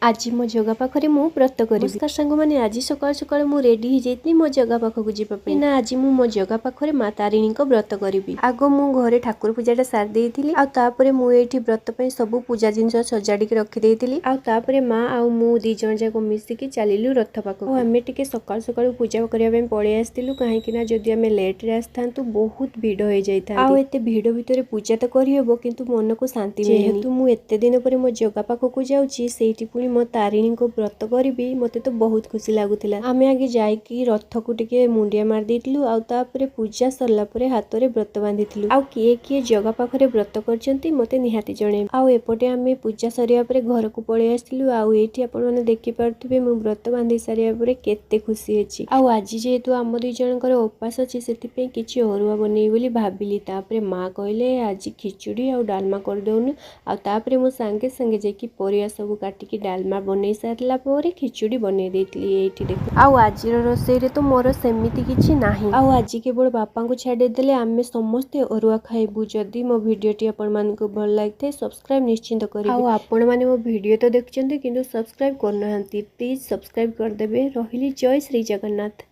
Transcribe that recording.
आज मो जगह पाखरे मु व्रत करी। नमस्कार सांग मैंने आज सकाल सकाल मु रेडी हो जाइए मो जगह पाखक जीवाई ना आज मु मो जगह पाखरे माँ तारिणी व्रत करी। आग मु घरे ठाकुर पूजाटा सार देइथिली आ तापरे मु एठी व्रत पई सब पूजा जिनस सजाड़ी के रखी देइथिली आ तापरे माँ आ मु दी जण जाक मिसिकी चलिलु रथ पाखक। आमे टिके सकाल सकाल पूजा करिया पई पळे आस्तिलु काहेकि ना जदि आमे लेट रे आस्थांतु बहुत भीड़ हो जाइथा आ एते भीड़ भितरे पूजा तो करि हेबो किंतु मन को शांति मिले जेहेतु मु एते दिन परे मो जगह पाखक जाउची सेठी पुनी मो तारिणी को व्रत करी मते तो बहुत खुशी लगुला। आमे आगे जाइकी रथ को टिके मुंडिया मार देइतलु आ तापरे पूजा सरला परे हाथ रे व्रत बांधितलु। आ किए किए जगह पाखरे व्रत करचंती मते निहाती जणे। आ एपटे आमे पूजा सरिया परे घर को पळे आस्तिलु। आ एठी आपण माने देखि पारथिबे मु व्रत बांधि सरिया परे केते खुशी अछि। आ आज जेहेतु आम दुई जनकर उपास अछि सेति पे किछि अरुआ बनै बोली भाबिली। तापरे माँ कहले आज खिचुड़ी आ डालमा कर देउनु। आ तापरे मु संगे संगे जेकी परिया सब काटिकी डालमा बनै सारला परे खिचुड़ी बनै देइतली एठी देखो। आ आज रोसई रे तो मोर सेमिति किछि नाही। आ आज केवल बापा को छाडी देले आमे समस्त अरुआ खाइबु। जदि मो वीडियोटी आपण मानकु भल लागथे सब्सक्राइब निश्चिंत करिवे। आ आपण माने मो वीडियो तो देखचंती किंतु सब्सक्राइब करनहंती प्लीज सब्सक्राइब कर देबे। रहिली जय श्री जगन्नाथ।